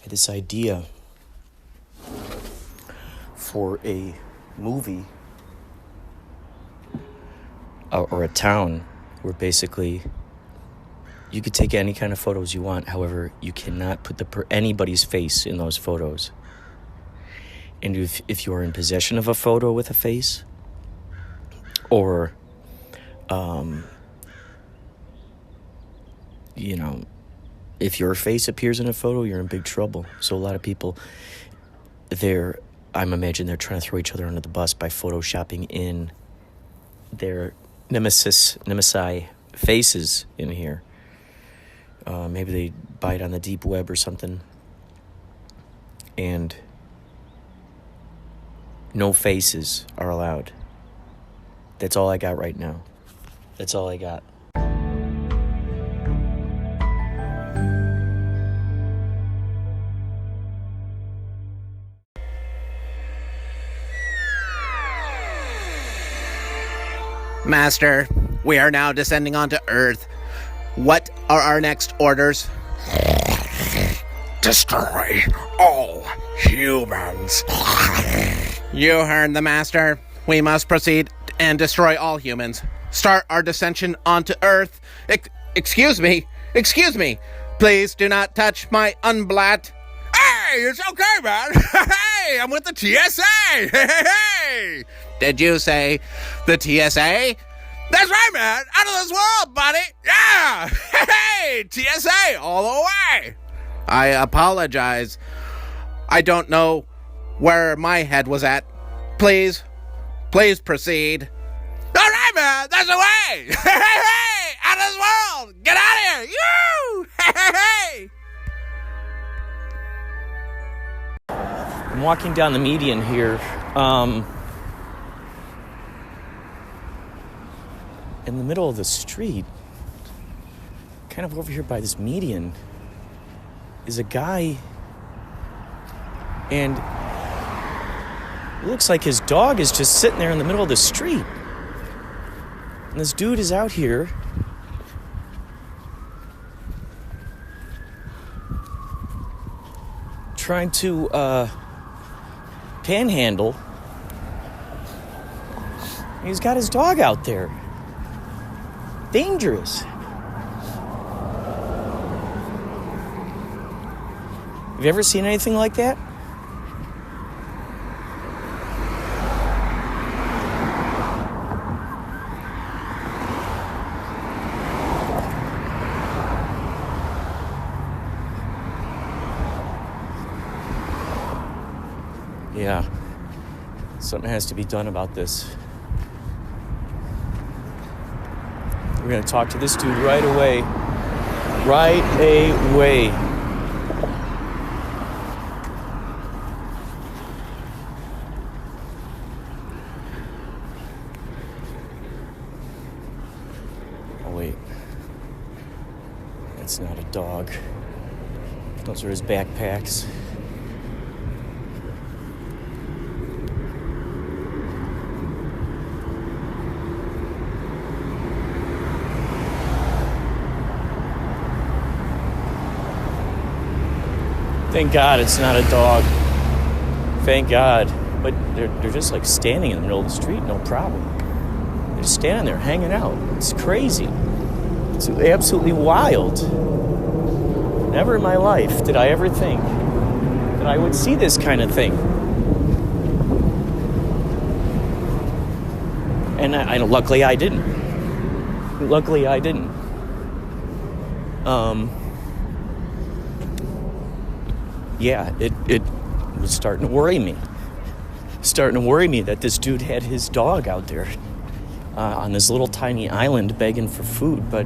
had this idea for a movie or a town where basically you could take any kind of photos you want. However, you cannot put anybody's face in those photos. And if you're in possession of a photo with a face, or if your face appears in a photo, you're in big trouble. So a lot of people, I'm imagining they're trying to throw each other under the bus by photoshopping in their nemesi faces in here. Maybe they buy it on the deep web or something. And no faces are allowed. That's all I got right now. That's all I got. Master, we are now descending onto Earth. What are our next orders? Destroy all humans. You heard the Master. We must proceed and destroy all humans. Start our descension onto Earth. Excuse me. Please do not touch my unblat. Hey, it's okay, man. Hey, I'm with the TSA. Hey. Did you say the TSA? That's right, man. Out of this world, buddy. Yeah. Hey, TSA all the way. I apologize. I don't know where my head was at. Please proceed. All right, man. That's the way. Hey, out of this world. Get out of here. You. Hey. I'm walking down the median here. In the middle of the street, kind of over here by this median, is a guy, and it looks like his dog is just sitting there in the middle of the street. And this dude is out here trying to panhandle. He's got his dog out there. Dangerous. Have you ever seen anything like that? Yeah. Something has to be done about this. We're going to talk to this dude right away. Right away. Oh, wait. That's not a dog. Those are his backpacks. Thank God it's not a dog. Thank God. But they're just like standing in the middle of the street, no problem. They're just standing there hanging out. It's crazy. It's absolutely wild. Never in my life did I ever think that I would see this kind of thing. And luckily I didn't. Yeah, it was starting to worry me. That this dude had his dog out there on this little tiny island begging for food, but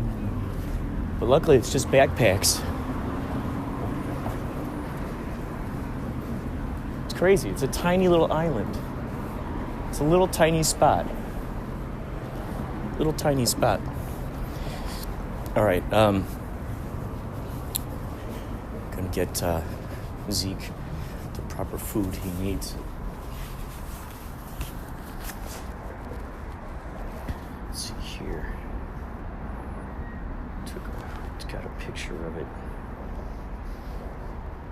luckily it's just backpacks. It's crazy. It's a tiny little island. It's a little tiny spot. All right, gonna get Zeke the proper food he needs. Let's see here. Got a picture of it.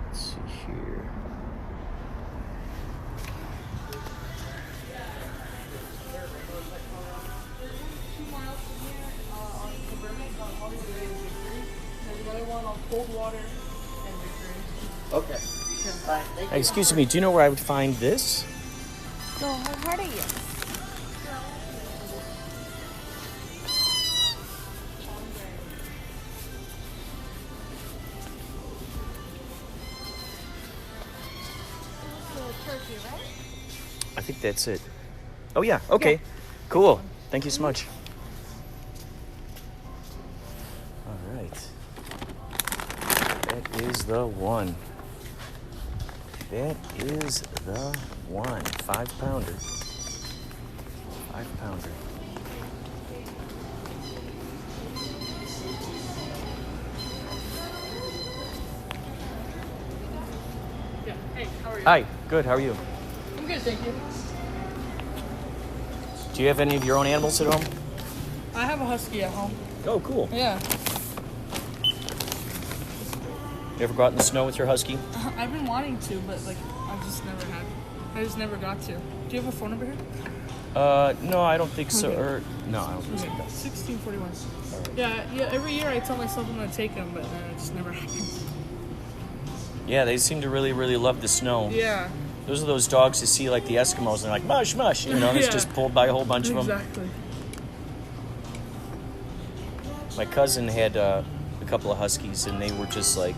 Let's see here. Okay. Excuse me, do you know where I would find this? So how hard are you? Turkey, right? I think that's it. Oh, yeah. Okay. Yeah. Cool. Thank you so much. All right. That is the one. That is the one. 5-pounder. 5-pounder. Yeah. Hey, how are you? Hi. Good. How are you? I'm good, thank you. Do you have any of your own animals at home? I have a husky at home. Oh, cool. Yeah. You ever go out in the snow with your husky? I've been wanting to, but like I just never got to. Do you have a phone number here? No, I don't think so. Okay. Or no, I don't think so. Okay. 1641. Yeah. Every year I tell myself I'm gonna take them, but then it just never happens. Yeah, they seem to really, really love the snow. Yeah. Those are those dogs you see like the Eskimos, and they're like, mush, mush, you know, and it's Yeah. just pulled by a whole bunch of them. Exactly. My cousin had a couple of huskies, and they were just like,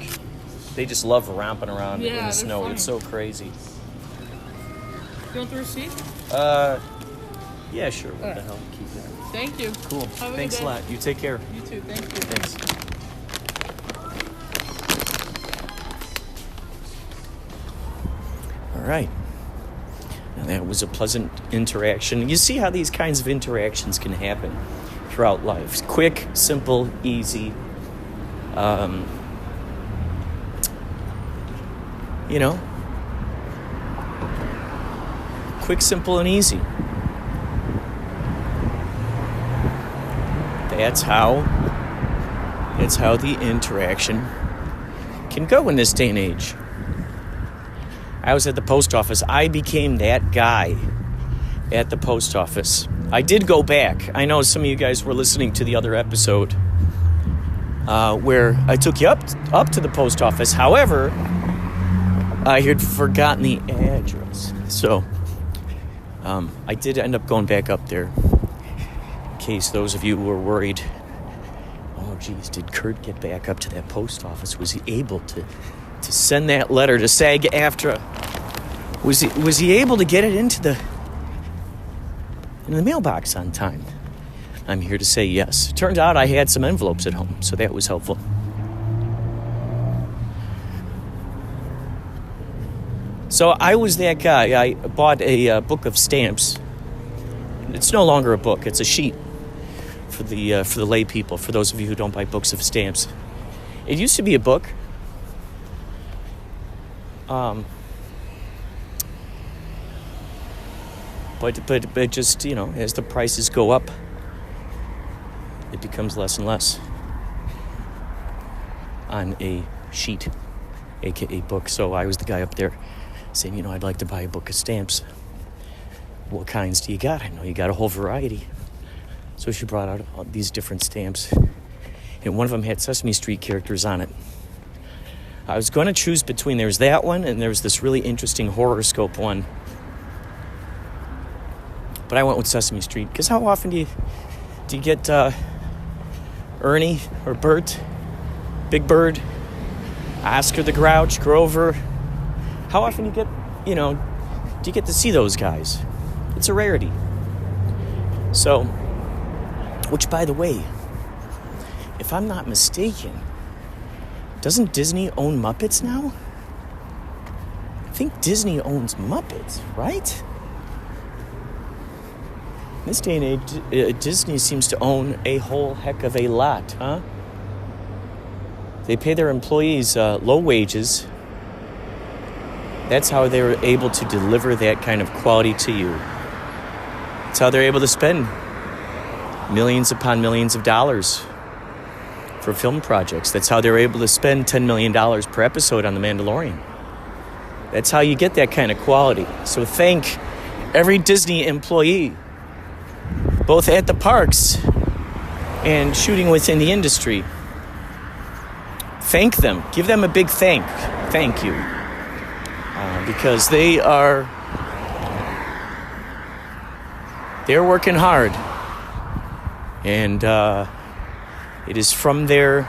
they just love romping around in Yeah, the they're snow. funny. It's so crazy. You want the receipt? Yeah, sure. What the Alright. hell? Keep it. Thank you. Cool. Have a Thanks good a day. lot. You take care. You too. Thank you. Thanks. All right. Now that was a pleasant interaction. You see how these kinds of interactions can happen throughout life. Quick, simple, easy. You know, quick, simple, and easy. That's how the interaction can go in this day and age. I was at the post office. I became that guy at the post office. I did go back. I know some of you guys were listening to the other episode where I took you up to the post office. However, I had forgotten the address. So I did end up going back up there. In case those of you were worried, oh geez, did Kurt get back up to that post office? Was he able to send that letter to SAG-AFTRA? Was he able to get it into the mailbox on time? I'm here to say yes. Turned out I had some envelopes at home, so that was helpful. So I was that guy. I bought a book of stamps. It's no longer a book; it's a sheet for the lay people. For those of you who don't buy books of stamps, it used to be a book. But just, you know, as the prices go up, it becomes less and less on a sheet, aka book. So I was the guy up there saying, you know, I'd like to buy a book of stamps. What kinds do you got? I know you got a whole variety. So she brought out all these different stamps, and one of them had Sesame Street characters on it. I was going to choose between, there's that one and there's this really interesting horoscope one. But I went with Sesame Street, because how often do you get Ernie or Bert, Big Bird, Oscar the Grouch, Grover? How often do you get to see those guys? It's a rarity. So, which by the way, if I'm not mistaken, doesn't Disney own Muppets now? I think Disney owns Muppets, right? In this day and age, Disney seems to own a whole heck of a lot, huh? They pay their employees low wages. That's how they're able to deliver that kind of quality to you. That's how they're able to spend millions upon millions of dollars for film projects. That's how they're able to spend $10 million per episode on The Mandalorian. That's how you get that kind of quality. So thank every Disney employee, both at the parks and shooting within the industry. Thank them. Give them a big thank you. Because they're working hard. And it is from their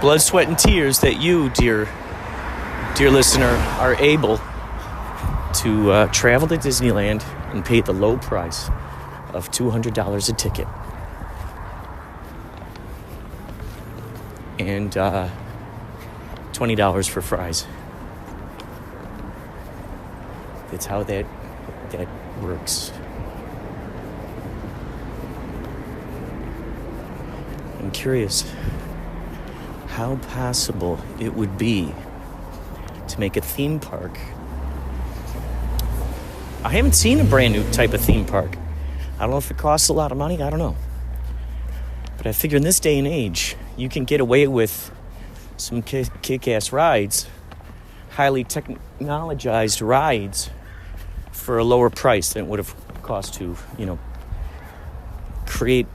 blood, sweat, and tears that you, dear listener, are able to travel to Disneyland and pay the low price of $200 a ticket. And $20 for fries. That's how that works. I'm curious how possible it would be to make a theme park. I haven't seen a brand new type of theme park. I don't know if it costs a lot of money. I don't know. But I figure in this day and age, you can get away with some kick-ass rides, highly technologized rides, for a lower price than it would have cost to, create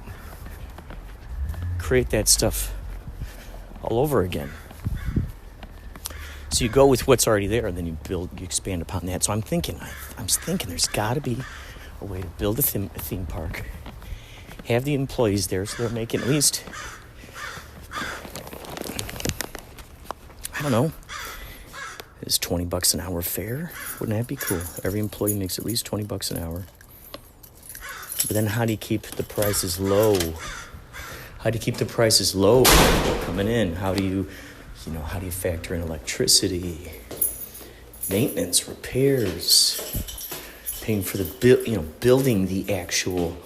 that stuff all over again. So you go with what's already there, and then you expand upon that. So I'm thinking there's got to be a way to build a theme park, have the employees there, so they're making at least, I don't know, is $20 an hour fair? Wouldn't that be cool? Every employee makes at least $20 an hour. But then how do you keep the prices low? How do you keep the prices low for people coming in? How do you factor in electricity, maintenance, repairs, paying for the building the actual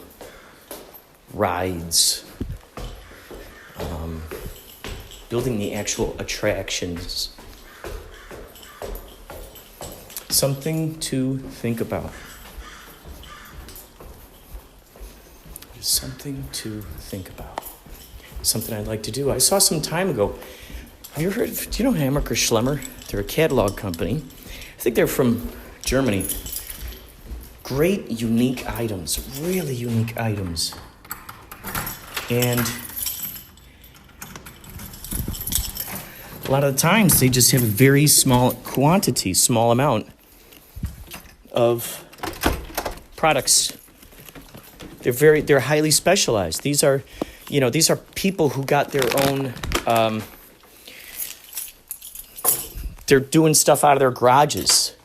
rides, building the actual attractions. Something to think about. Something to think about. Something I'd like to do. I saw some time ago. Have you heard? Do you know Hammacher Schlemmer? They're a catalog company. I think they're from Germany. Great, unique items. Really unique items. And a lot of the times they just have a very small quantity, small amount of products. They're highly specialized. These are people who got their own, they're doing stuff out of their garages.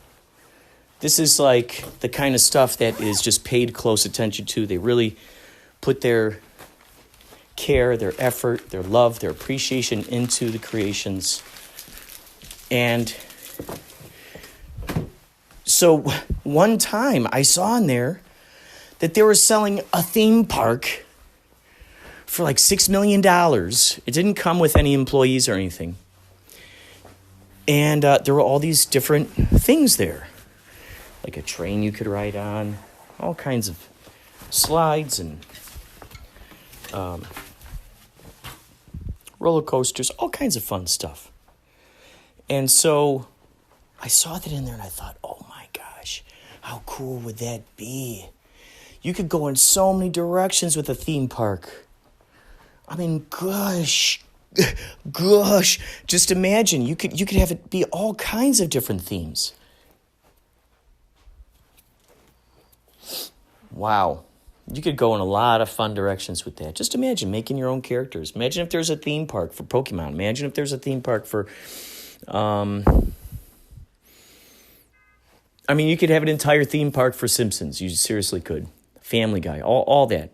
This is like the kind of stuff that is just paid close attention to. They really put their care, their effort, their love, their appreciation into the creations. And so one time I saw in there that they were selling a theme park for like $6 million. It didn't come with any employees or anything. And there were all these different things there. Like a train you could ride on, all kinds of slides and roller coasters, all kinds of fun stuff. And so I saw that in there and I thought, oh my gosh, how cool would that be? You could go in so many directions with a theme park. I mean, gosh, just imagine you could have it be all kinds of different themes. Wow. You could go in a lot of fun directions with that. Just imagine making your own characters. Imagine if there's a theme park for Pokemon. Imagine if there's a theme park for, you could have an entire theme park for Simpsons. You seriously could. Family Guy, all that.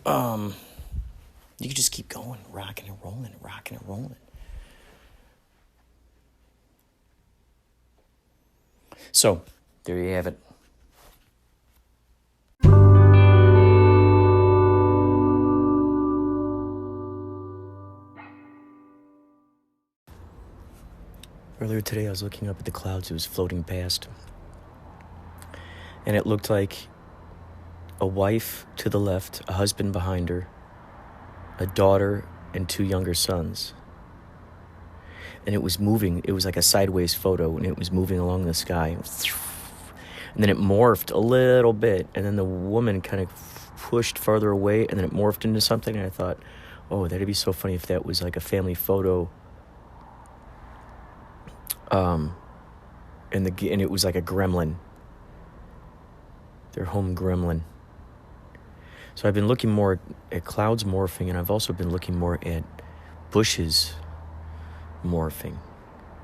You could just keep going, rocking and rolling. So, there you have it. Earlier today, I was looking up at the clouds. It was floating past. And it looked like a wife to the left, a husband behind her, a daughter, and two younger sons. and it was moving. It was like a sideways photo, and it was moving along the sky. And then it morphed a little bit, and then the woman kind of pushed farther away, and then it morphed into something, and I thought, oh, that'd be so funny if that was like a family photo. And it was like a gremlin. Their home gremlin. So I've been looking more at clouds morphing, and I've also been looking more at bushes morphing,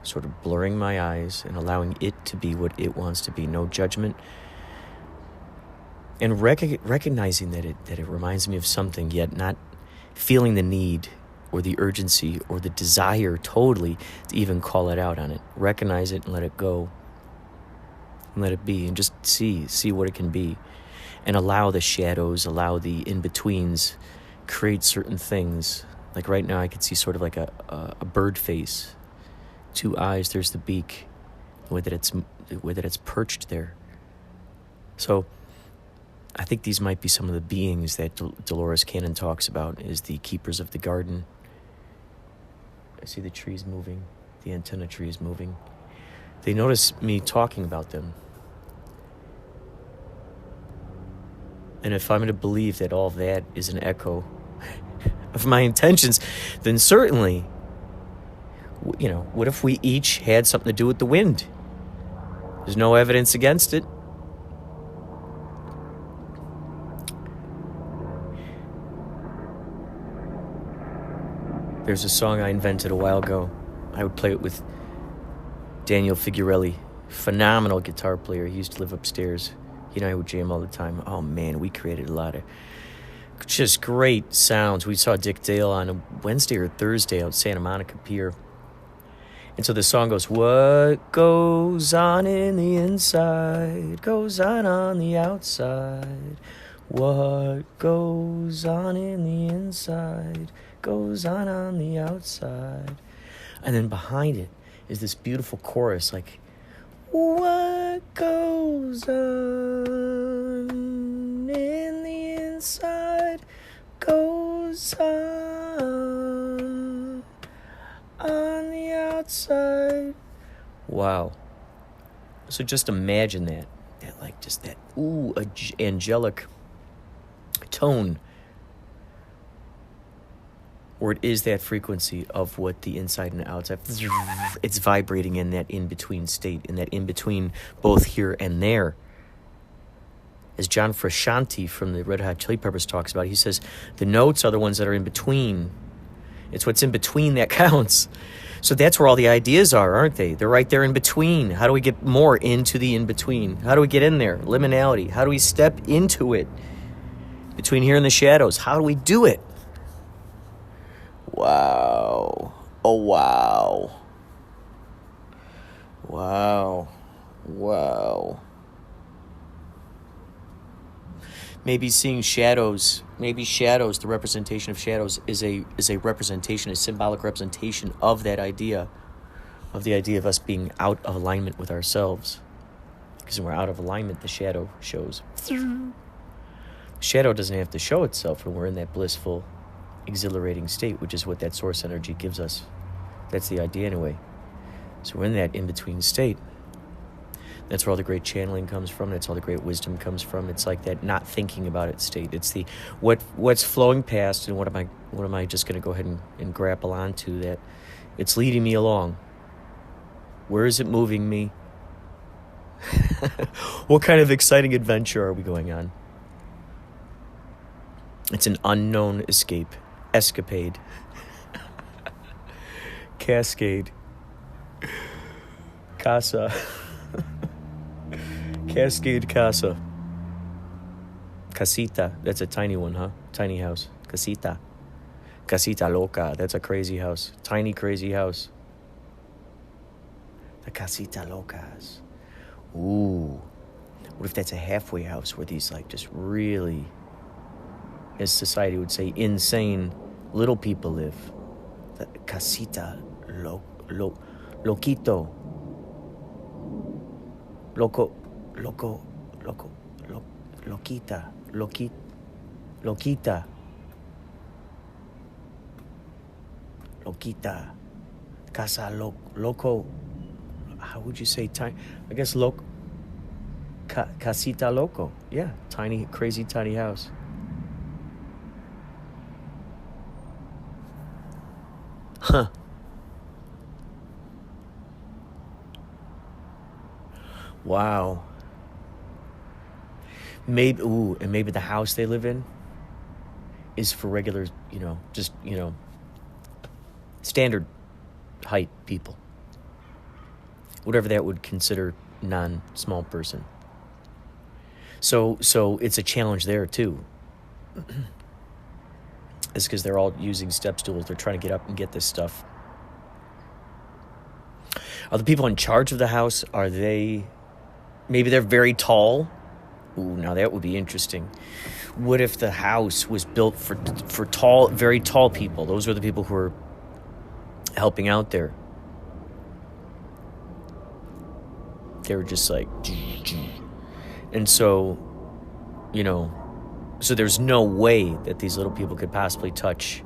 sort of blurring my eyes and allowing it to be what it wants to be. No judgment. And recognizing that it reminds me of something, yet not feeling the need or the urgency or the desire totally to even call it out on it. Recognize it and let it go. And let it be, and just see what it can be. And allow the shadows, allow the in-betweens, create certain things. Like right now I could see sort of like a bird face. 2 eyes, there's the beak. The way that it's perched there. So I think these might be some of the beings that Dolores Cannon talks about as the keepers of the garden. I see the trees moving, the antenna trees moving. They notice me talking about them. And if I'm to believe that all that is an echo of my intentions, then certainly, what if we each had something to do with the wind? There's no evidence against it. There's a song I invented a while ago. I would play it with Daniel Figurelli, phenomenal guitar player. He used to live upstairs. He and I would jam all the time. Oh man, we created a lot of just great sounds. We saw Dick Dale on a Wednesday or Thursday out Santa Monica Pier. And so the song goes, what goes on in the inside goes on the outside. What goes on in the inside goes on the outside. And then behind it is this beautiful chorus, like, what goes on in the inside goes on the outside. Wow. So just imagine that like just that angelic tone, or it is that frequency of what the inside and outside, it's vibrating in that in-between state, in that in-between both here and there. As John Frusciante from the Red Hot Chili Peppers talks about, he says, the notes are the ones that are in between. It's what's in between that counts. So that's where all the ideas are, aren't they? They're right there in between. How do we get more into the in-between? How do we get in there? Liminality. How do we step into it? Between here and the shadows. How do we do it? Wow. Oh, wow. Wow. Wow. Maybe seeing shadows, the representation of shadows is a representation, a symbolic representation of that idea, of the idea of us being out of alignment with ourselves. Because when we're out of alignment, the shadow shows. The shadow doesn't have to show itself when we're in that blissful, exhilarating state, which is what that source energy gives us. That's the idea anyway. So we're in that in-between state. That's where all the great channeling comes from. That's all the great wisdom comes from. It's like that not thinking about it state. It's the what's flowing past, and what am I just going to go ahead and grapple onto, that it's leading me along. Where is it moving me? What kind of exciting adventure are we going on? It's an unknown escapade. Cascade. Casa. Cascade Casa. Casita. That's a tiny one, huh? Tiny house. Casita. Casita loca. That's a crazy house. Tiny crazy house. The Casita locas. Ooh. What if that's a halfway house where these like just really, as society would say, insane little people live? The Casita loquito. Loquita, Casa Loco. How would you say tiny? I guess Casita Loco. Yeah, tiny, crazy tiny house. Huh. Wow. Maybe, and maybe the house they live in is for regular, just, standard height people. Whatever that would consider non-small person. So it's a challenge there too. It's because they're all using step stools. They're trying to get up and get this stuff. Are the people in charge of the house, maybe they're very tall? Ooh, now that would be interesting. What if the house was built for tall, very tall people? Those were the people who were helping out there. They were just like, and so, so there's no way that these little people could possibly touch.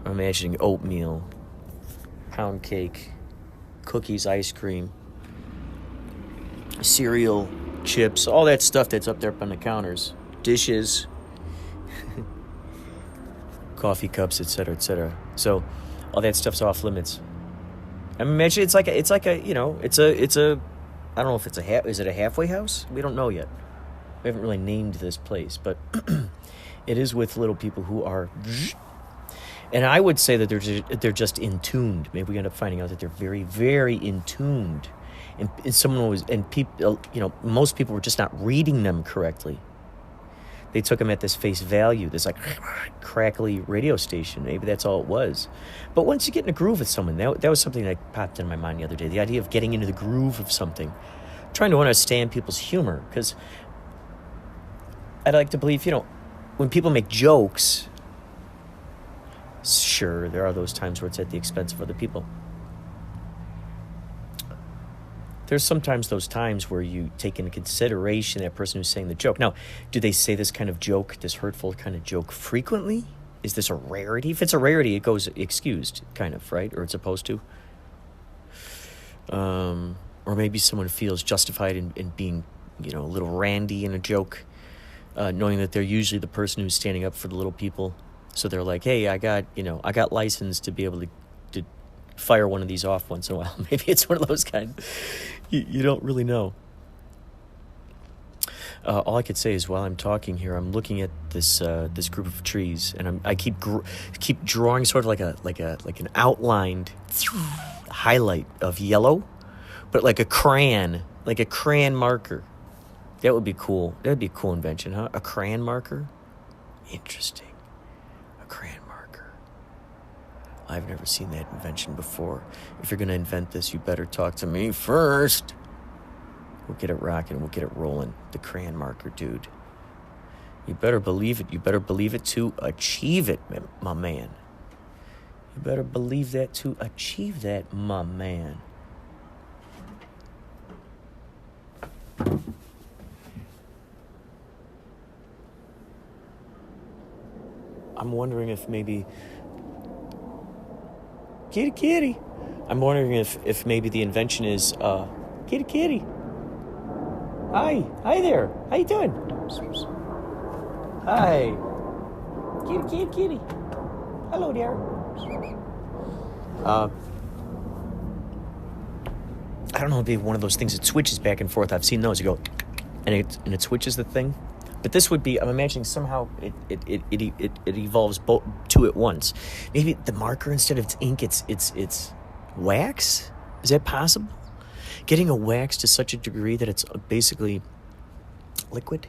I'm imagining oatmeal, pound cake, cookies, ice cream, cereal, chips, all that stuff that's up there up on the counters, dishes, coffee cups, etc., etc. So all that stuff's off limits. I mean, imagine it's a I don't know if it's is it a halfway house? We don't know yet. We haven't really named this place, but it is with little people who are, and I would say that they're just intuned. Maybe we end up finding out that they're very, very intuned, and people, most people were just not reading them correctly. They took them at this face value, this like crackly radio station. Maybe that's all it was. But once you get in a groove with someone, that was something that popped in my mind the other day. The idea of getting into the groove of something, trying to understand people's humor, because I'd like to believe, when people make jokes, sure, there are those times where it's at the expense of other people. There's sometimes those times where you take into consideration that person who's saying the joke. Now, do they say this kind of joke, this hurtful kind of joke frequently? Is this a rarity? If it's a rarity, it goes excused, kind of, right? Or it's supposed to. Or maybe someone feels justified in being, a little randy in a joke, knowing that they're usually the person who's standing up for the little people. So they're like, hey, I got license to be able to fire one of these off once in a while. Maybe it's one of those kind. You don't really know. All I could say is while I'm talking here, I'm looking at this group of trees, and I keep drawing sort of like an outlined highlight of yellow, but like a crayon marker. That would be cool. That would be a cool invention, huh? A crayon marker? Interesting. A crayon marker. I've never seen that invention before. If you're going to invent this, you better talk to me first. We'll get it rocking. We'll get it rolling. The crayon marker, dude. You better believe it. You better believe it to achieve it, my man. You better believe that to achieve that, my man. I'm wondering if maybe... Kitty. I'm wondering if maybe the invention is, kitty. Hi there. How you doing? Hi. Kitty. Hello there. I don't know, it'd be one of those things that switches back and forth. I've seen those. You go, and it switches the thing. But this would be, I'm imagining somehow it evolves both two at once. Maybe the marker, instead of ink, it's wax? Is that possible? Getting a wax to such a degree that it's basically liquid?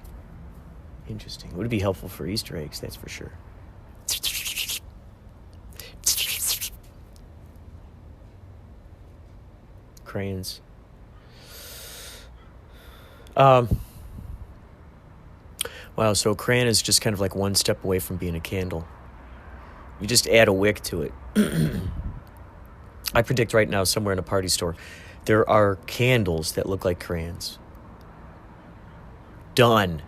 Interesting. It would be helpful for Easter eggs, that's for sure. Crayons. Wow, so a crayon is just kind of like one step away from being a candle. You just add a wick to it. I predict right now somewhere in a party store, there are candles that look like crayons. Done.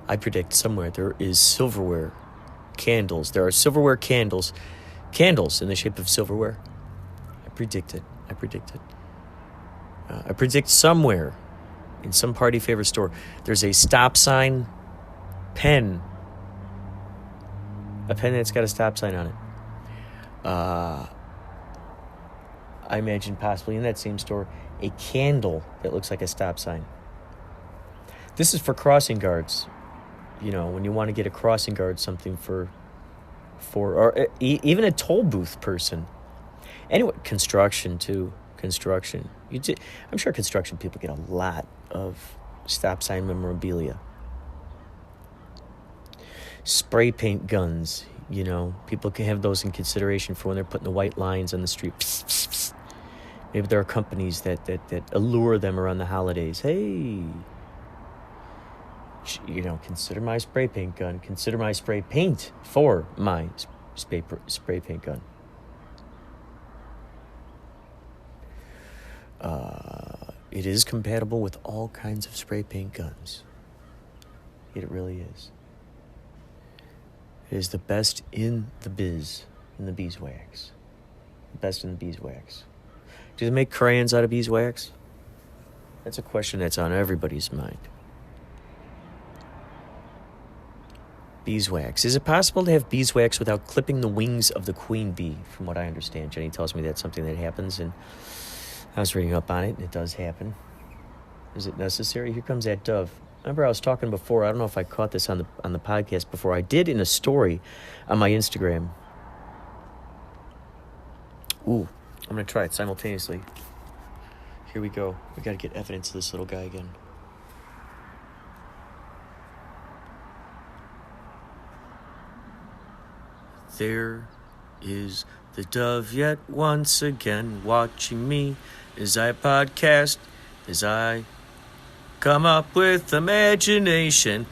I predict somewhere there is silverware candles. There are silverware candles in the shape of silverware. predict it. I predict it. I predict somewhere in some party favor store there's a stop sign pen. A pen that's got a stop sign on it. I imagine possibly in that same store a candle that looks like a stop sign. This is for crossing guards. You know, when you want to get a crossing guard something for or even a toll booth person. Anyway, construction too. Construction. I'm sure construction people get a lot of stop sign memorabilia. Spray paint guns. You know, people can have those in consideration for when they're putting the white lines on the street. Psst, psst, psst. Maybe there are companies that allure them around the holidays. Hey, you know, consider my spray paint gun. Consider my spray paint for my spray paint gun. It is compatible with all kinds of spray paint guns. It really is. It is the best in the biz, in the beeswax. The best in the beeswax. Do they make crayons out of beeswax? That's a question that's on everybody's mind. Beeswax. Is it possible to have beeswax without clipping the wings of the queen bee? From what I understand, Jenny tells me that's something that happens, and I was reading up on it, and it does happen. Is it necessary? Here comes that dove. Remember I was talking before, I don't know if I caught this on the podcast before. I did in a story on my Instagram. Ooh, I'm going to try it simultaneously. Here we go. We got to get evidence of this little guy again. There is the dove yet once again watching me as I podcast, as I come up with imagination.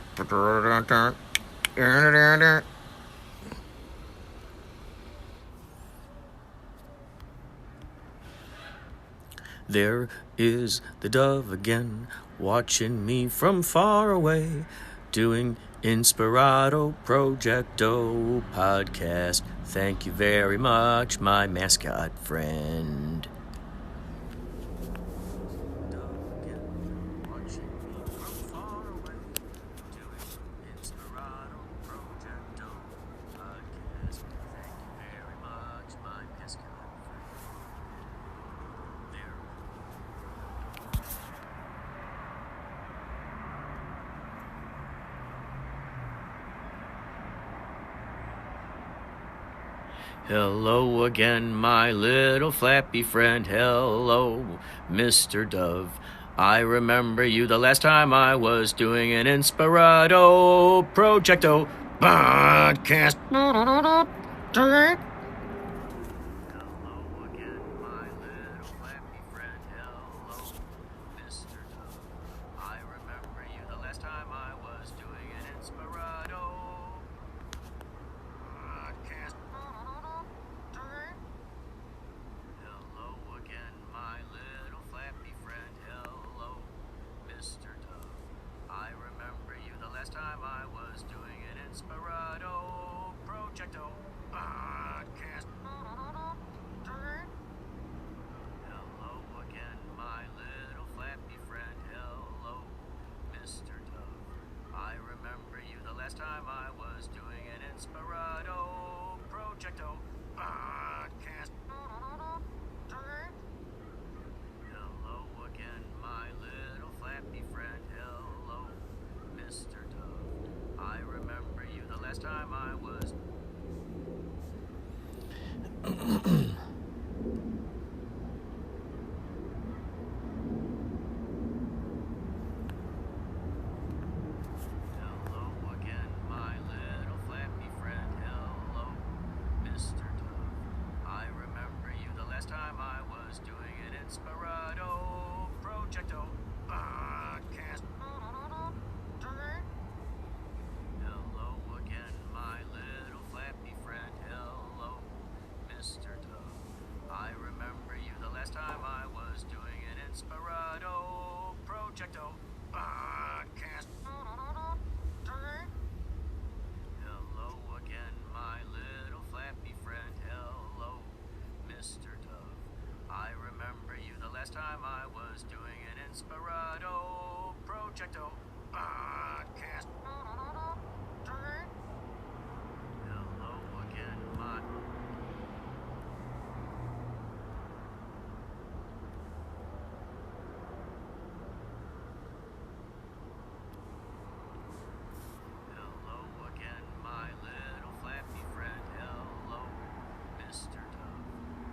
There is the dove again, watching me from far away, doing Inspirado, Projecto podcast. Thank you very much, my mascot friend. Hello again, my little flappy friend. Hello, Mr. Dove. I remember you the last time I was doing an Inspirado Projecto podcast. was doing an Inspirado Projecto podcast. Hello again, my... Hello again, my little flappy friend. Hello, Mr. Dove.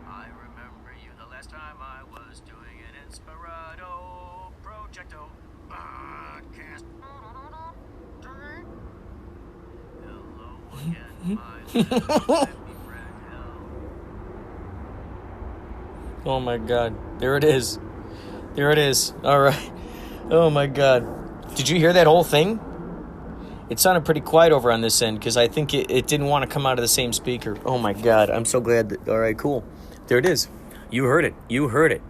I remember you the last time I was doing an Inspirado Projecto podcast. Hello again, my little flappy friend. Oh my God. There it is. There it is. All right. Oh my God. Did you hear that whole thing? It sounded pretty quiet over on this end because I think it didn't want to come out of the same speaker. Oh my God. I'm so glad that... All right, cool. There it is. You heard it. You heard it.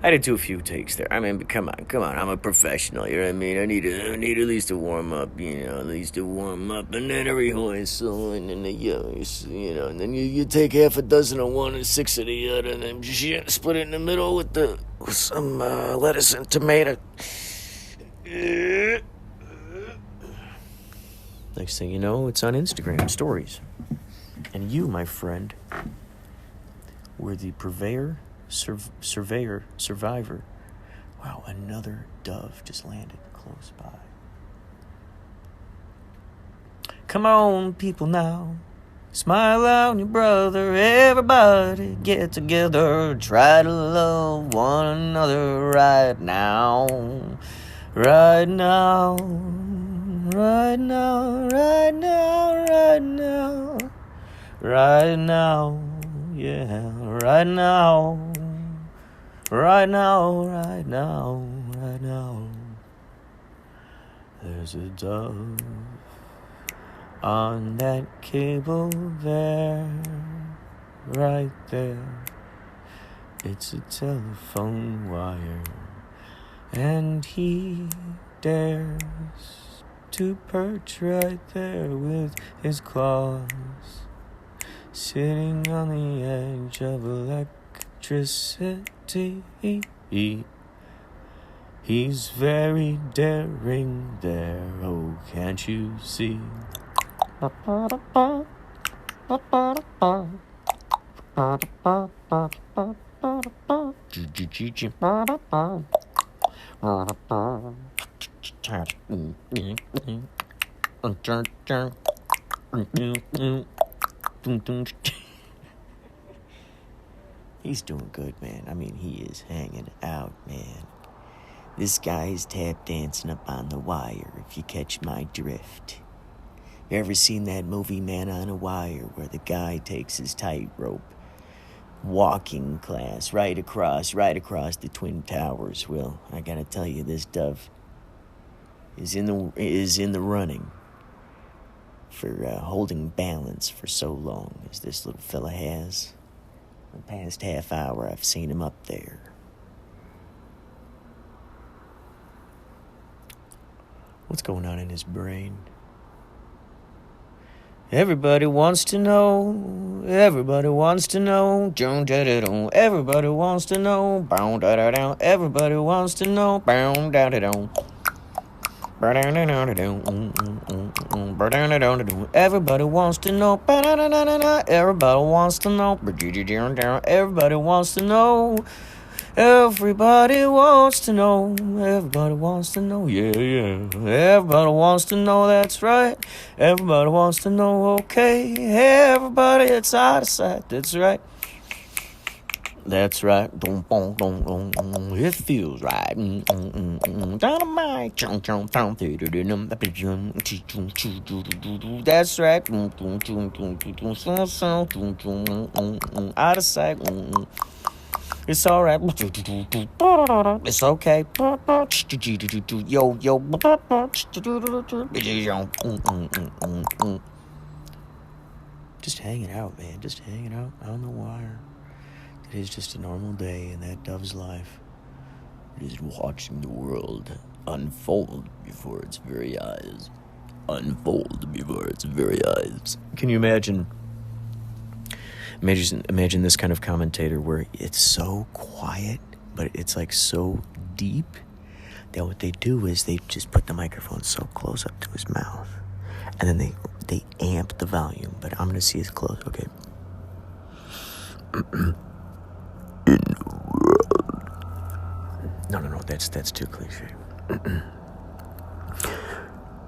I had to do a few takes there. I mean, come on. I'm a professional. You know what I mean? I need at least a warm up. You know, at least a warm up, and then every whistle, and then and then you take half a dozen of one and 6 of the other, and then split it in the middle with some lettuce and tomato. Next thing you know, it's on Instagram stories, and you, my friend, were the survivor. Wow, another dove just landed close by. Come on, people now. Smile on your brother. Everybody get together. Try to love one another right now. Right now. Right now. Right now. Right now. Right now. Yeah, right now. Right now, right now, right now. There's a dove on that cable there, right there. It's a telephone wire, and he dares to perch right there with his claws, sitting on the edge of electricity. He's very daring there, oh, can't you see? He's doing good, man. I mean, he is hanging out, man. This guy is tap dancing up on the wire, if you catch my drift. You ever seen that movie, Man on a Wire, where the guy takes his tightrope walking class right across the Twin Towers? Well, I gotta tell you, this dove is in the running for holding balance for so long as this little fella has. For the past half hour, I've seen him up there. What's going on in his brain? Everybody wants to know. Everybody wants to know. Everybody wants to know. Everybody wants to know. Everybody wants to know. Everybody wants to know. Everybody wants to know. Everybody wants to know. Everybody wants to know. Yeah. Everybody wants to know. That's right. Everybody wants to know. Okay. Everybody, it's out of sight. That's right. That's right. It feels right. Dynamite. That's right. Out of sight. It's all right. It's okay. Yo. Just hanging out, man. Just hanging out on the wire. It is just a normal day in that dove's life. It is watching the world unfold before its very eyes. Unfold before its very eyes. Can you imagine? Imagine this kind of commentator where it's so quiet, but it's like so deep that what they do is they just put the microphone so close up to his mouth, and then they amp the volume. But I'm gonna see his close. Okay. No, that's too cliche.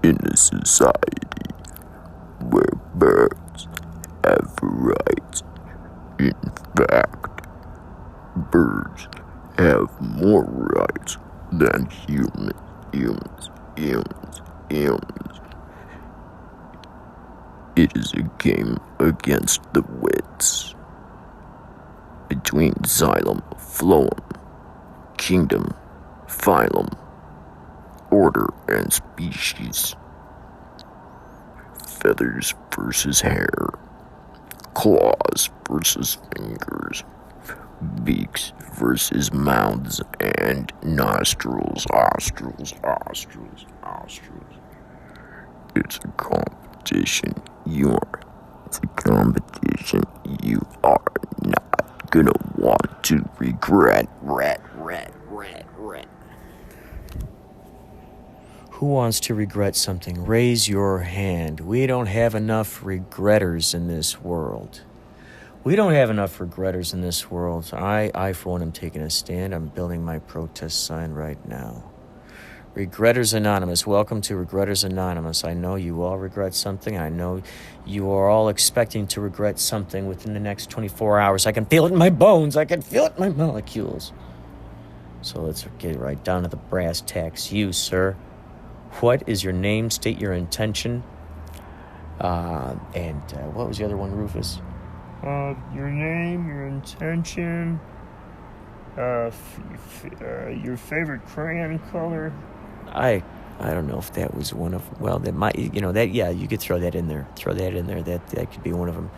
In a society where birds have rights, in fact, birds have more rights than humans. It is a game against the wits. Between xylem, phloem, kingdom, phylum, order, and species. Feathers versus hair. Claws versus fingers. Beaks versus mouths and nostrils. Nostrils. It's a competition. It's a competition you are not gonna want to regret. Who wants to regret something? Raise your hand. We don't have enough regretters in this world. We don't have enough regretters in this world. I, for one, am taking a stand. I'm building my protest sign right now. Regretters Anonymous. Welcome to Regretters Anonymous. I know you all regret something. I know you are all expecting to regret something within the next 24 hours. I can feel it in my bones. I can feel it in my molecules. So let's get right down to the brass tacks. You, sir. What is your name? State your intention. And what was the other one, Rufus? Your name, your intention, your favorite crayon color. I don't know if that was one of, well, that might, that, yeah, you could throw that in there. That could be one of them.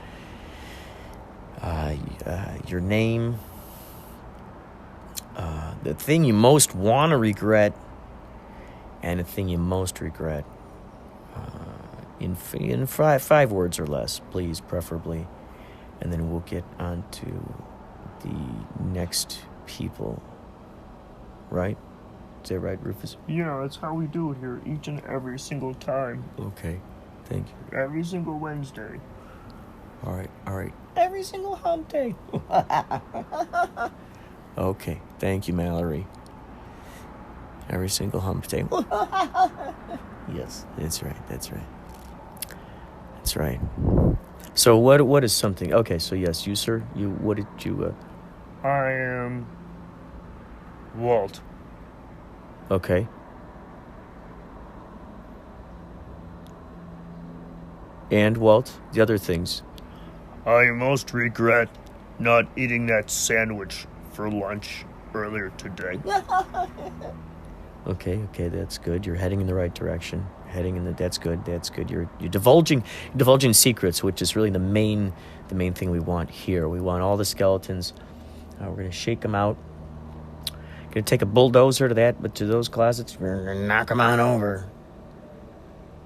Your name, the thing you most want to regret, and the thing you most regret. In 5 words or less, please, preferably. And then we'll get on to the next people. Right? Is that right, Rufus? Yeah, that's how we do it here each and every single time. Okay. Thank you. Every single Wednesday. All right. Every single hump day. Okay. Thank you, Mallory. Every single hump day. Yes, that's right. So what is something? Okay, so yes, you, sir. What did you... I am... Walt. Okay. And, Walt, the other things. I most regret not eating that sandwich for lunch earlier today. Okay, that's good. You're heading in the right direction. That's good. You're divulging secrets, which is really the main thing we want here. We want all the skeletons. We're gonna shake them out. Gonna take a bulldozer to those closets. We're gonna knock them on over.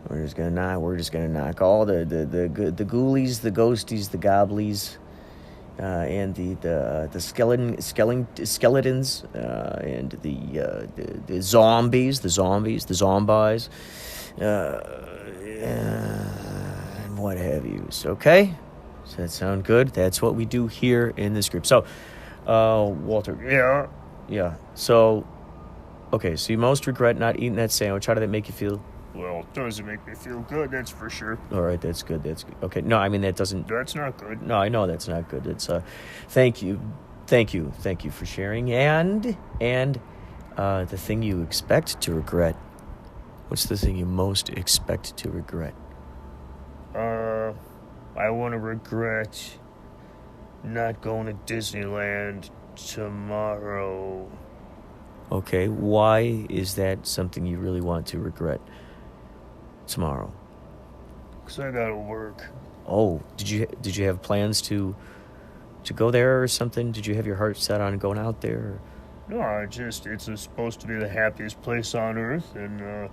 We're just gonna knock all the ghoulies, the ghosties, the goblies, and the skeletons, and the zombies, the zombies, and what have you. Okay? Does that sound good? That's what we do here in this group. So, Walter. Yeah. So, okay, so you most regret not eating that sandwich. How did that make you feel? Well, it doesn't make me feel good, that's for sure. All right, that's good. Okay, no, I mean, that doesn't... That's not good. No, I know that's not good. It's, thank you for sharing. And the thing you expect to regret. What's the thing you most expect to regret? I want to regret not going to Disneyland tomorrow. Okay, why is that something you really want to regret tomorrow? Because I gotta work. Oh, did you have plans to go there or something? Did you have your heart set on going out there? No, it's supposed to be the happiest place on earth, and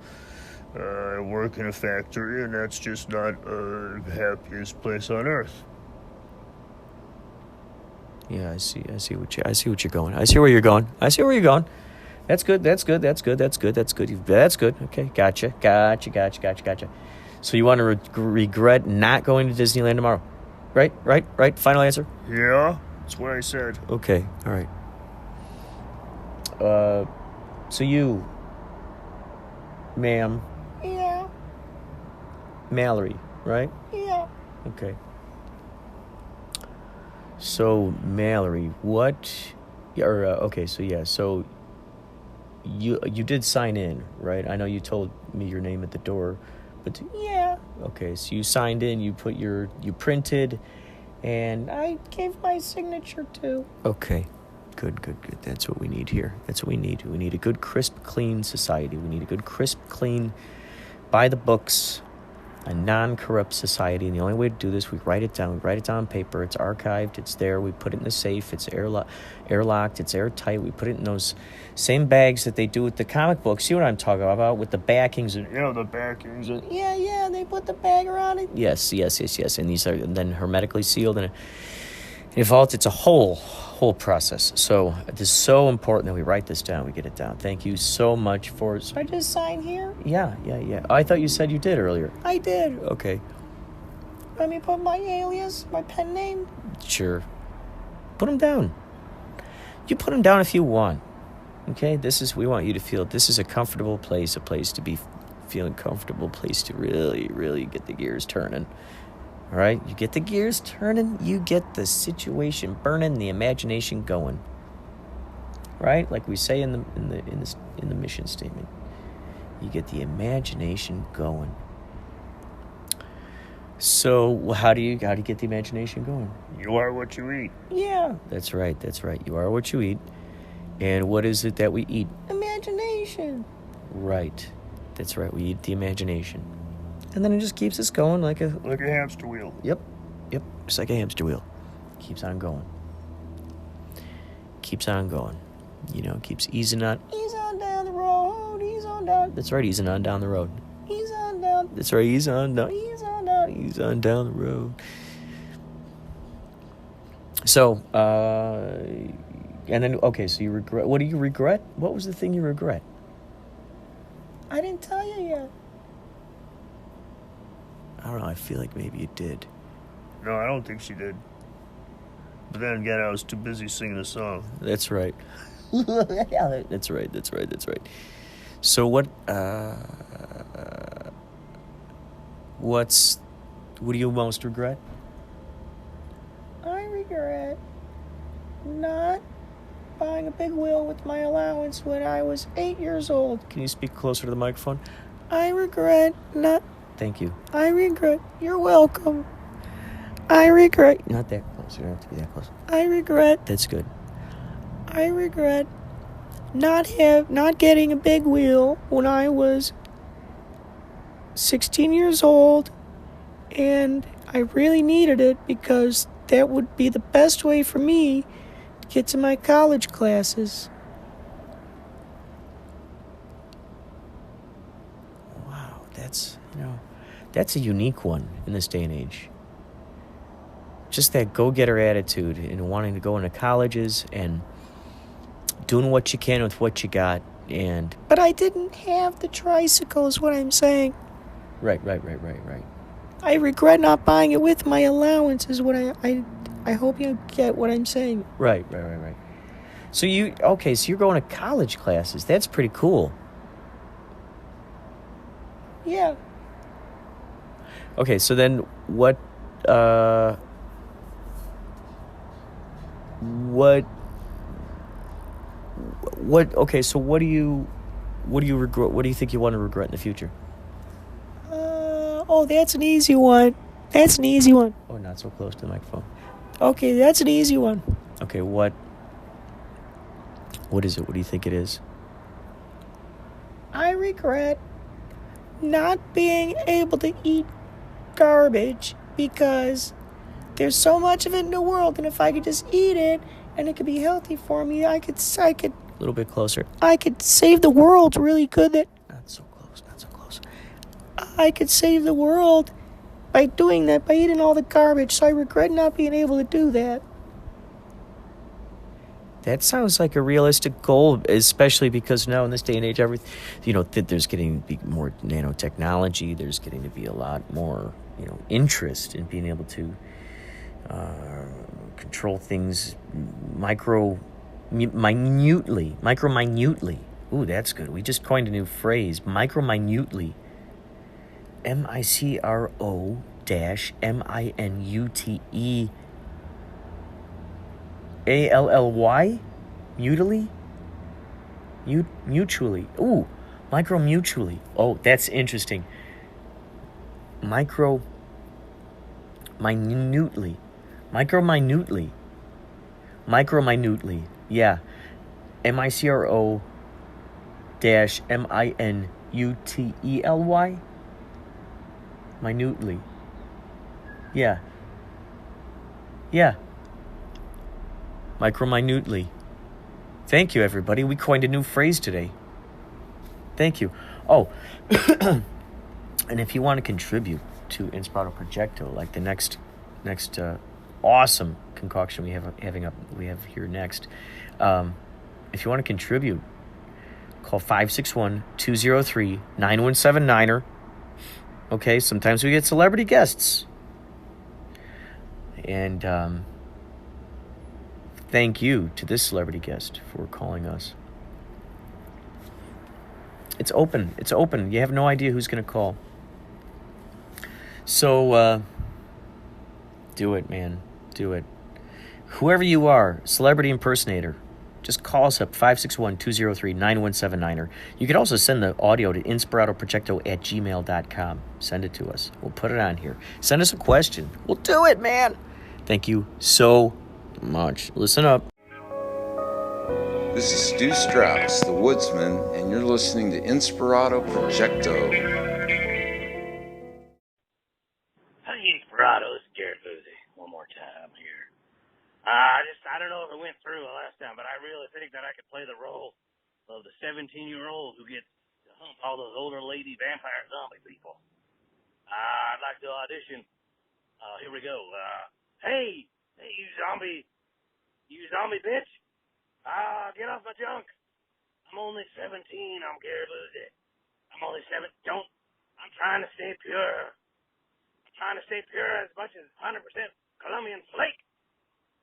I work in a factory, and that's just not the happiest place on earth. Yeah, I see what you're going. I see where you're going. That's good. That's good. Okay, gotcha. So you want to regret not going to Disneyland tomorrow? Right. Final answer? Yeah, that's what I said. Okay, all right. So you, ma'am. Yeah. Mallory, right? Yeah. Okay. So Mallory, so you did sign in, right? I know you told me your name at the door, but Yeah. okay, so you signed in, you printed, and I gave my signature too. okay. Good. That's what we need here. That's what we need. We need a good, crisp, clean society. We need a good, crisp, clean, by the books, a non-corrupt society. And the only way to do this, we write it down. We write it down on paper. It's archived. It's there. We put it in the safe. It's airlocked. It's airtight. We put it in those same bags that they do with the comic books. See what I'm talking about with the backings? And, The backings. Yeah, they put the bag around it. yes. And these are then hermetically sealed in a vault. It's a whole process. So it is so important that we write this down. We get it down. Thank you so much for. I just sign here. Yeah. I thought you said you did earlier. I did. Okay, Let me put my alias, my pen name. sure. Put them down. You put them down if you want. Okay, we want you to feel this is a comfortable place, a place to be feeling comfortable, place to really, really get the gears turning. All right, you get the gears turning, you get the situation burning, the imagination going. Right, like we say in the mission statement, you get the imagination going. So how do you get the imagination going? You are what you eat. Yeah. That's right. You are what you eat. And what is it that we eat? Imagination. Right. That's right. We eat the imagination. And then it just keeps us going like a hamster wheel. Yep. Just like a hamster wheel. Keeps on going. Keeps easing on. He's on down the road. He's on down. That's right, easing on down the road. He's on down. That's right, ease on down. He's on down. Ease on down the road. So, and then, okay, so you regret. What do you regret? What was the thing you regret? I didn't tell you yet. I don't know, I feel like maybe you did. No, I don't think she did. But then again, I was too busy singing a song. That's right. That's right. So what do you most regret? I regret not buying a big wheel with my allowance when I was 8 years old. Can you speak closer to the microphone? I regret not. Thank you. I regret. You're welcome. I regret. Not that close. You don't have to be that close. I regret. That's good. I regret not getting a big wheel when I was 16 years old, and I really needed it because that would be the best way for me to get to my college classes. Wow, that's a unique one in this day and age. Just that go-getter attitude and wanting to go into colleges and doing what you can with what you got. But I didn't have the tricycle is what I'm saying. Right. I regret not buying it with my allowance is what I hope you get what I'm saying. Right. So you're going to college classes. That's pretty cool. Yeah. Okay, so then what okay, so what do you regret? What do you think you want to regret in the future? That's an easy one. Oh, not so close to the microphone. Okay, that's an easy one. Okay, what is it? What do you think it is? I regret not being able to eat garbage because there's so much of it in the world, and if I could just eat it and it could be healthy for me, I could A little bit closer. I could save the world really good. Not so close. I could save the world by doing that, by eating all the garbage, so I regret not being able to do that. That sounds like a realistic goal, especially because now in this day and age, there's getting to be more nanotechnology. There's getting to be a lot more, interest in being able to control things micro-minutely. Ooh, that's good. We just coined a new phrase, micro-minutely. MICRO-MINUTE ALLY? Mutually? Mutually. Ooh, micro-mutually. Oh, that's interesting. Micro-minutely. Yeah. MICRO-MINUTELY? Minutely. Yeah. Micro-minutely. Thank you, everybody. We coined a new phrase today. Thank you. Oh, and if you want to contribute to Inspirado Projecto, like the next awesome concoction we have here next, if you want to contribute, call 561-203-9179. Okay, sometimes we get celebrity guests. And thank you to this celebrity guest for calling us. It's open. You have no idea who's going to call. So, do it, man. Do it. Whoever you are, celebrity impersonator, just call us up, 561-203-9179. You could also send the audio to inspiradoprojecto@gmail.com. Send it to us. We'll put it on here. Send us a question. We'll do it, man. Thank you so much. Listen up. This is Stu Strauss, the Woodsman, and you're listening to Inspirado Projecto. Hey, Inspirado, it's Garrett Busey. One more time here. I don't know if it went through the last time, but I really think that I could play the role of the 17-year-old who gets to hump all those older lady vampire zombie people. I'd like to audition. Here we go. Hey, you zombie bitch. Get off my junk. I'm only 17. I'm Gary Busey. I'm only 7. I'm trying to stay pure. I'm trying to stay pure as much as 100% Colombian flake.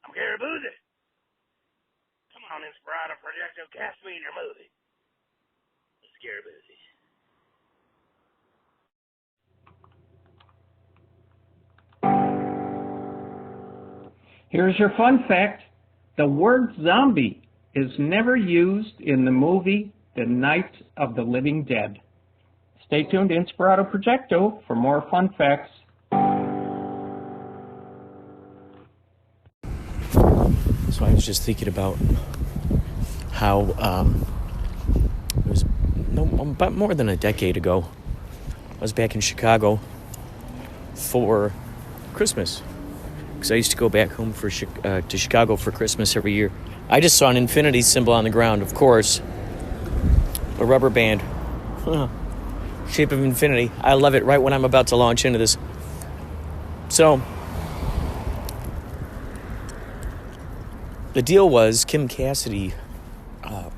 I'm Gary Busey. Come on, Inspirado Projecto, cast me in your movie. It's Gary Busey. Here's your fun fact. The word zombie is never used in the movie The Night of the Living Dead. Stay tuned to Inspirado Projecto for more fun facts. So I was just thinking about how it was about more than a decade ago. I was back in Chicago for Christmas. Because I used to go back home to Chicago for Christmas every year. I just saw an infinity symbol on the ground, of course. A rubber band. Shape of infinity. I love it right when I'm about to launch into this. So, the deal was Kim Cassidy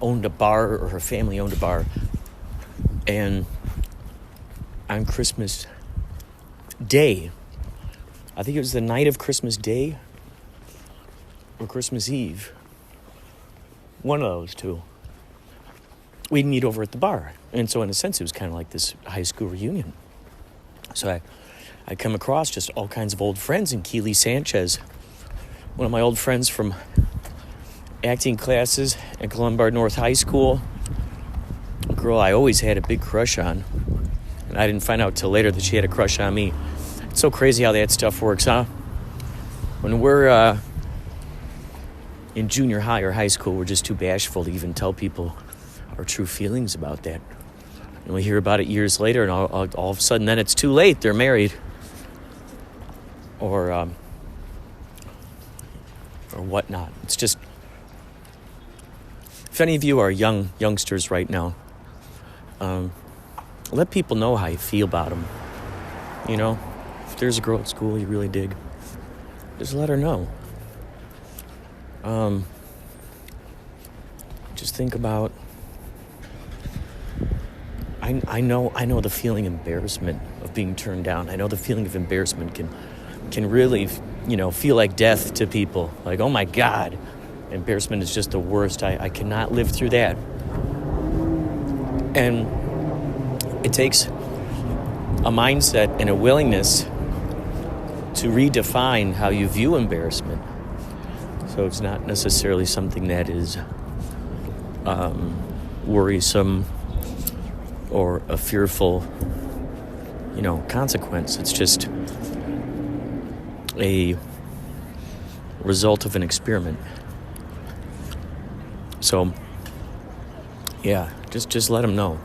owned a bar, or her family owned a bar. And on Christmas Day, I think it was the night of Christmas Day or Christmas Eve. One of those two. We'd meet over at the bar. And so in a sense, it was kind of like this high school reunion. So I come across just all kinds of old friends, and Keely Sanchez, one of my old friends from acting classes at Lombard North High School, a girl I always had a big crush on. And I didn't find out till later that she had a crush on me. It's so crazy how that stuff works, huh? When we're in junior high or high school, we're just too bashful to even tell people our true feelings about that. And we hear about it years later, and all of a sudden then it's too late. They're married. Or whatnot. It's just... If any of you are youngsters right now, let people know how you feel about them. You know? If there's a girl at school you really dig, just let her know. just think about, I know the feeling of embarrassment of being turned down. I know the feeling of embarrassment can really, feel like death to people. Like, oh my God, embarrassment is just the worst. I cannot live through that. And it takes a mindset and a willingness to redefine how you view embarrassment. So it's not necessarily something that is worrisome or a fearful, consequence. It's just a result of an experiment. So, yeah, just let them know.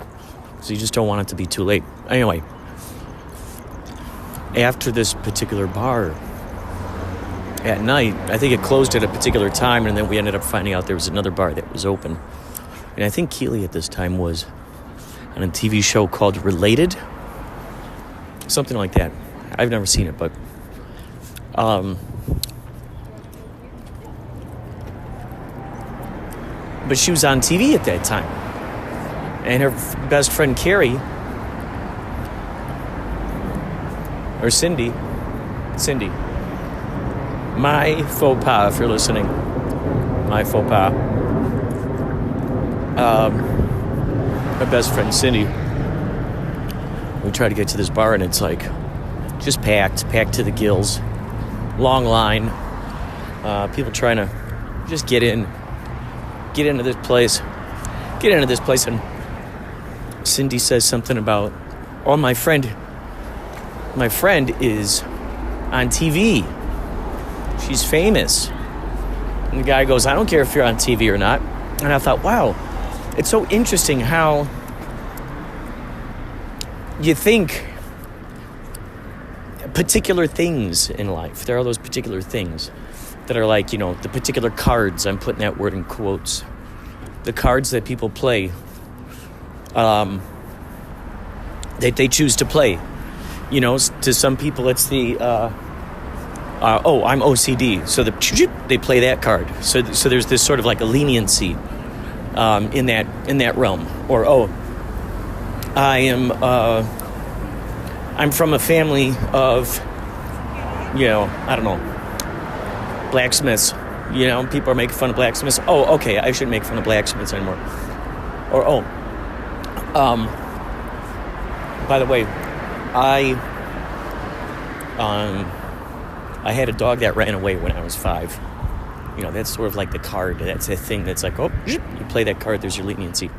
So you just don't want it to be too late. Anyway, after this particular bar at night, I think it closed at a particular time, and then we ended up finding out there was another bar that was open. And I think Keely at this time was on a TV show called Related. Something like that. I've never seen it, but she was on TV at that time. And her best friend Carrie, or Cindy, my faux pas, if you're listening, my faux pas. My best friend Cindy, we try to get to this bar and it's like just packed to the gills, long line, people trying to just get into this place, and Cindy says something about, oh, my friend is on TV, she's famous. And the guy goes, I don't care if you're on TV or not. And I thought, wow, it's so interesting how you think particular things in life. There are those particular things that are like, the particular cards, I'm putting that word in quotes, the cards that people play, that they choose to play. To some people it's the, I'm OCD, so they play that card. So there's this sort of like a leniency in that realm. Or, I'm from a family of, I don't know, blacksmiths. People are making fun of blacksmiths. Oh, okay, I shouldn't make fun of blacksmiths anymore. Or, by the way, I had a dog that ran away when I was 5. That's sort of like the card. That's a thing that's like, oh, you play that card, there's your leniency.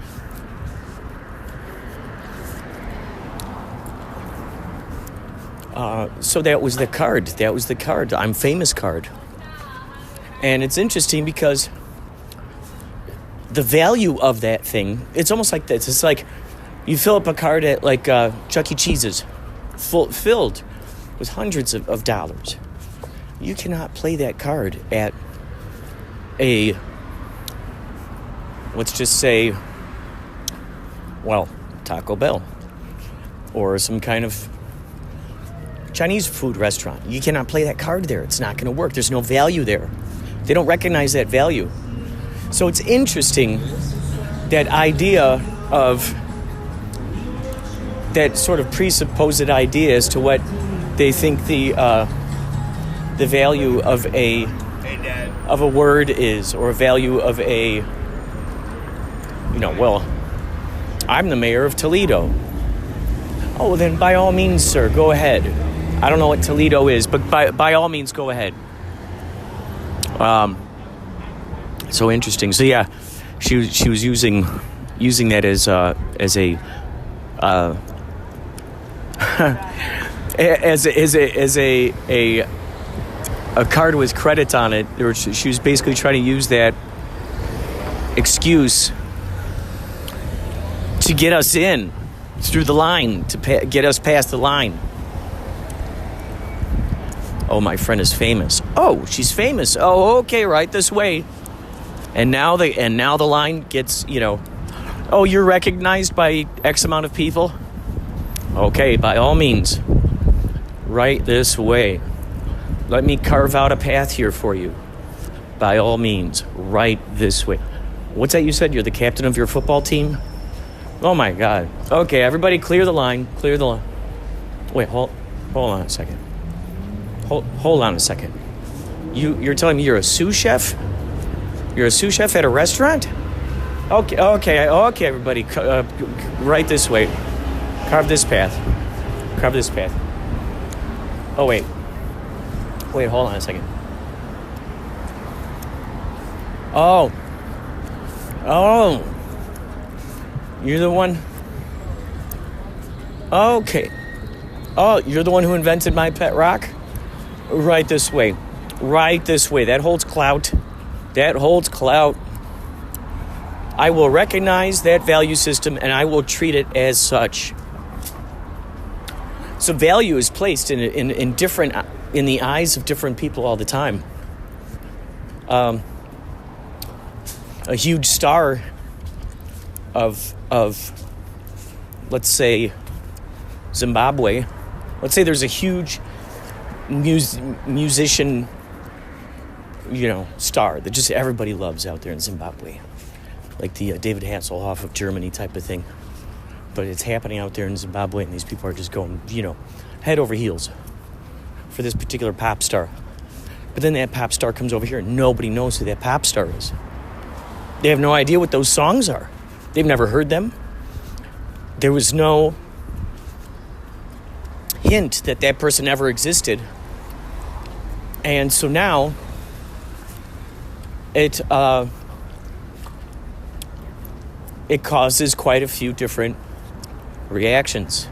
So that was the card. I'm famous card. And it's interesting because the value of that thing, it's almost like this. It's like you fill up a card at like Chuck E. Cheese's, filled with hundreds of dollars. You cannot play that card at a, let's just say, Taco Bell or some kind of Chinese food restaurant. You cannot play that card there. It's not going to work. There's no value there. They don't recognize that value. So it's interesting, that idea of that sort of presupposed idea as to what they think the value of a word is, or a value of a, I'm the mayor of Toledo. Oh, then by all means, sir, go ahead. I don't know what Toledo is, but by all means, go ahead. So interesting. So yeah, she was using that as a card with credit on it. She was basically trying to use that excuse to get us in through the line, to get us past the line. Oh, my friend is famous. Oh, she's famous. Oh, okay, right this way. And now the line gets, oh, you're recognized by X amount of people. Okay, by all means, right this way. Let me carve out a path here for you. By all means, right this way. What's that you said? You're the captain of your football team? Oh my God. Okay, everybody clear the line. Clear the line. Wait, hold on a second. Hold on a second. You're telling me you're a sous chef? You're a sous chef at a restaurant? Okay, everybody. Right this way. Carve this path. Oh, wait. Wait, hold on a second. Oh. You're the one? Okay. Oh, you're the one who invented my pet rock? Right this way. That holds clout. I will recognize that value system and I will treat it as such. So value is placed in the eyes of different people all the time. A huge star of let's say Zimbabwe. Let's say there's a huge musician, star that just everybody loves out there in Zimbabwe, like the David Hasselhoff of Germany type of thing. But it's happening out there in Zimbabwe, and these people are just going, head over heels for this particular pop star. But then that pop star comes over here, and nobody knows who that pop star is. They have no idea what those songs are. They've never heard them. There was no hint that person ever existed. And so now it causes quite a few different reactions.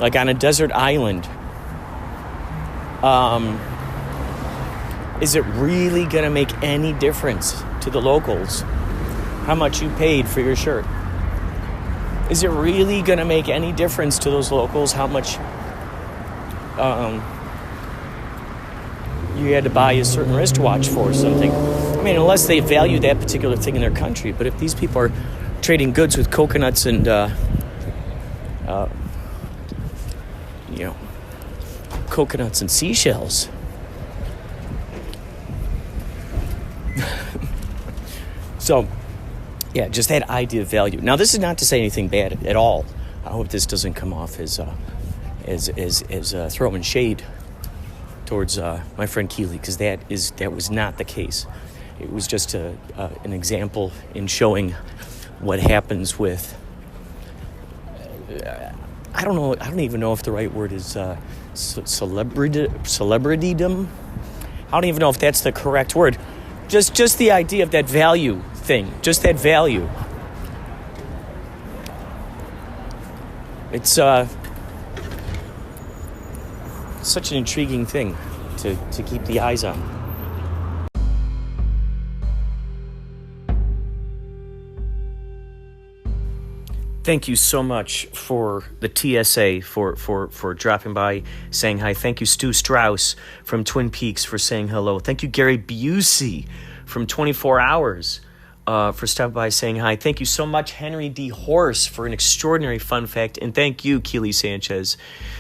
Like on a desert island, is it really going to make any difference to the locals how much you paid for your shirt? Is it really going to make any difference to those locals how much you had to buy a certain wristwatch for or something? I mean, unless they value that particular thing in their country. But if these people are trading goods with coconuts and, coconuts and seashells, so, yeah, just that idea of value. Now, this is not to say anything bad at all. I hope this doesn't come off as throwing shade towards my friend Keeley, because that was not the case. It was just an example in showing what happens with. I don't even know if the right word is celebritydom. I don't even know if that's the correct word. Just the idea of that value thing, just that value. It's such an intriguing thing to keep the eyes on. Thank you so much for the TSA for dropping by, saying hi. Thank you, Stu Strauss from Twin Peaks, for saying hello. Thank you, Gary Busey from 24 Hours for stopping by, saying hi. Thank you so much, Henry D. Horse, for an extraordinary fun fact. And thank you, Keely Sanchez,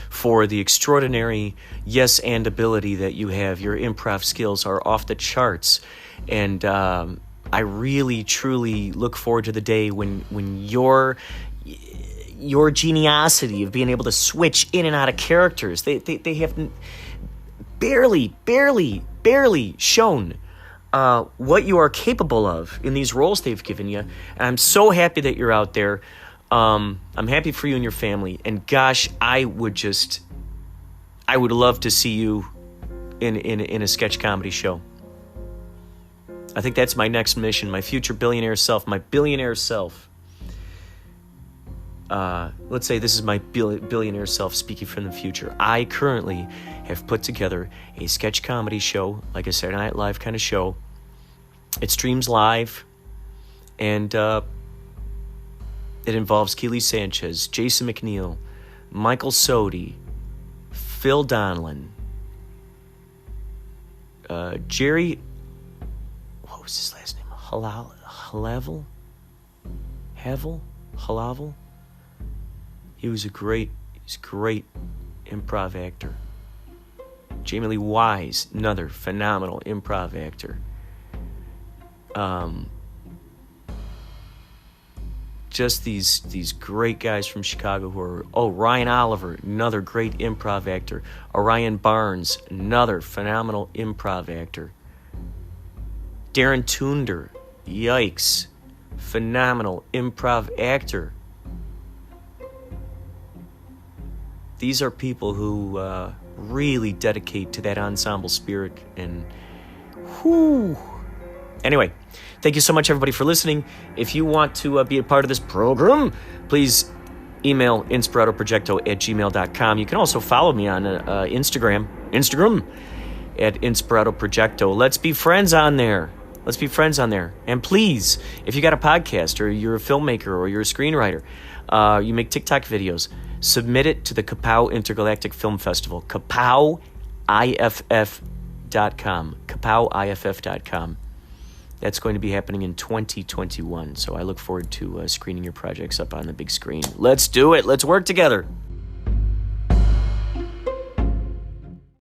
for the extraordinary yes and ability that you have. Your improv skills are off the charts. And I really, truly look forward to the day when your geniosity of being able to switch in and out of characters, they have barely shown what you are capable of in these roles they've given you. And I'm so happy that you're out there. I'm happy for you and your family. And gosh, I would love to see you in a sketch comedy show. I think that's my next mission, my future billionaire self, my billionaire self. Let's say this is my billionaire self speaking from the future. I currently have put together a sketch comedy show, like a Saturday Night Live kind of show. It streams live, and it involves Keely Sanchez, Jason McNeil, Michael Sodi, Phil Donlin, Jerry, what was his last name? Halavel? He was a great improv actor. Jamie Lee Wise, another phenomenal improv actor. just these great guys from Chicago who are, Ryan Oliver, another great improv actor. Orion Barnes, another phenomenal improv actor. Darren Toonder, yikes, phenomenal improv actor. These are people who really dedicate to that ensemble spirit, and whoo. Anyway, thank you so much, everybody, for listening. If you want to be a part of this program, please email inspiradoprojecto@gmail.com. You can also follow me on Instagram at Inspirado Projecto. Let's be friends on there. And please, if you got a podcast or you're a filmmaker or you're a screenwriter, you make TikTok videos, submit it to the Kapow Intergalactic Film Festival, kapowiff.com. kapowiff.com. That's going to be happening in 2021, so I look forward to screening your projects up on the big screen. Let's do it. Let's work together.